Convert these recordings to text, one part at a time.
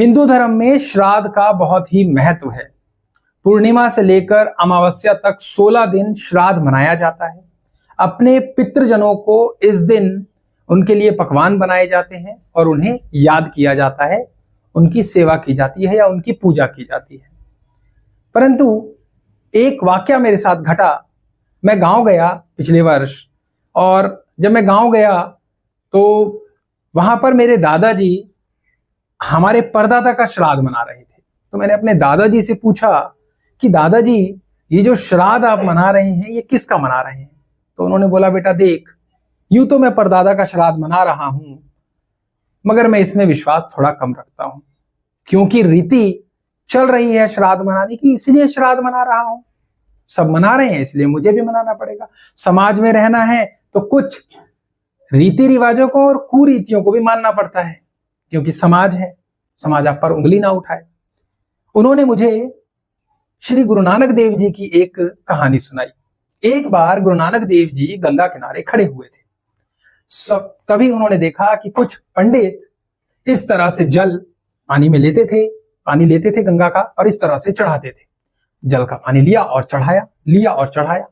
हिंदू धर्म में श्राद्ध का बहुत ही महत्व है। पूर्णिमा से लेकर अमावस्या तक 16 दिन श्राद्ध मनाया जाता है। अपने पितृजनों को इस दिन उनके लिए पकवान बनाए जाते हैं और उन्हें याद किया जाता है, उनकी सेवा की जाती है या उनकी पूजा की जाती है। परंतु एक वाकया मेरे साथ घटा। मैं गांव गया पिछले वर्ष, और जब मैं गांव गया तो वहां पर मेरे दादाजी हमारे परदादा का श्राद्ध मना रहे थे। तो मैंने अपने दादाजी से पूछा कि दादाजी, ये जो श्राद्ध आप मना रहे हैं ये किसका मना रहे हैं? तो उन्होंने बोला, बेटा देख, यूं तो मैं परदादा का श्राद्ध मना रहा हूं, मगर मैं इसमें विश्वास थोड़ा कम रखता हूं, क्योंकि रीति चल रही है श्राद्ध मनाने की, इसलिए श्राद्ध मना रहा हूं। सब मना रहे हैं इसलिए मुझे भी मनाना पड़ेगा। समाज में रहना है तो कुछ रीति रिवाजों को और कुरीतियों को भी मानना पड़ता है, क्योंकि समाज है, समाज आप पर उंगली ना उठाए। उन्होंने मुझे श्री गुरु नानक देव जी की एक कहानी सुनाई। एक बार गुरु नानक देव जी गंगा किनारे खड़े हुए थे। तभी उन्होंने देखा कि कुछ पंडित इस तरह से जल पानी में लेते थे गंगा का, और इस तरह से चढ़ाते थे। जल का पानी लिया और चढ़ाया।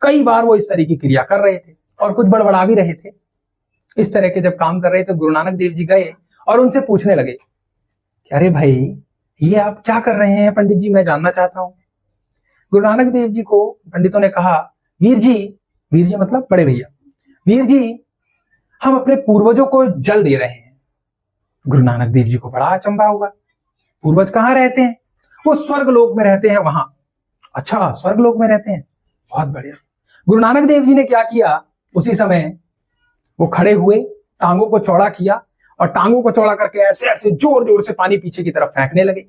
कई बार वो इस तरह की क्रिया कर रहे थे और कुछ बड़बड़ा भी रहे थे। इस तरह के जब काम कर रहे थे, गुरु नानक देव जी गए और उनसे पूछने लगे कि अरे भाई, ये आप क्या कर रहे हैं पंडित जी, मैं जानना चाहता हूं। गुरु नानक देव जी को पंडितों ने कहा, वीर जी मतलब बड़े भैया, वीर जी, हम अपने पूर्वजों को जल दे रहे हैं। गुरु नानक देव जी को बड़ा अचंभा हुआ। पूर्वज कहाँ रहते हैं? वो स्वर्ग लोक में रहते हैं वहां। अच्छा, स्वर्ग लोक में रहते हैं, बहुत बढ़िया। गुरु नानक देव जी ने क्या किया, उसी समय वो खड़े हुए, टांगों को चौड़ा किया और टांगों को चौड़ा करके ऐसे ऐसे जोर जोर से पानी पीछे की तरफ फेंकने लगे।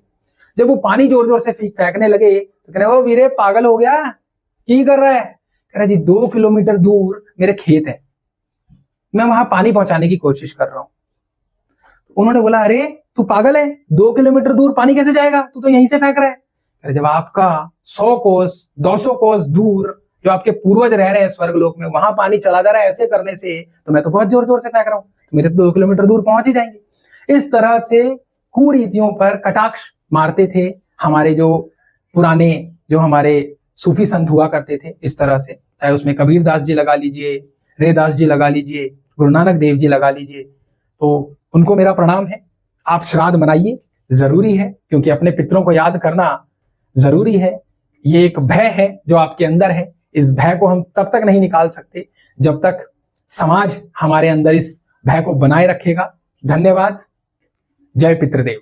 जब वो पानी जोर जोर से फेंकने लगे तो कह रहे, ओ वीरे, पागल हो गया, क्या कर रहा है? कह रहा जी, 2 किलोमीटर दूर मेरे खेत है, मैं वहां पानी पहुंचाने की कोशिश कर रहा हूं। उन्होंने बोला, अरे तू पागल है, 2 किलोमीटर दूर पानी कैसे जाएगा, तू तो यहीं से फेंक रहा है। अरे जब आपका 100 कोस 200 कोस दूर जो आपके पूर्वज रह रहे हैं स्वर्ग लोक में, वहां पानी चला जा रहा है ऐसे करने से, तो मैं तो बहुत जोर जोर से फेंक रहा हूं, तो मेरे 2 किलोमीटर दूर पहुंच ही जाएंगे। इस तरह से कुरीतियों पर कटाक्ष मारते थे हमारे जो पुराने, जो हमारे सूफी संत हुआ करते थे। इस तरह से, चाहे उसमें कबीर दास जी लगा लीजिए, रेदास जी लगा लीजिए, गुरु नानक देव जी लगा लीजिए, तो उनको मेरा प्रणाम है। आप श्राद्ध मनाइए, जरूरी है, क्योंकि अपने पितरों को याद करना जरूरी है। ये एक भय है जो आपके अंदर है, इस भय को हम तब तक नहीं निकाल सकते जब तक समाज हमारे अंदर इस भय को बनाए रखेगा। धन्यवाद। जय पितृदेव।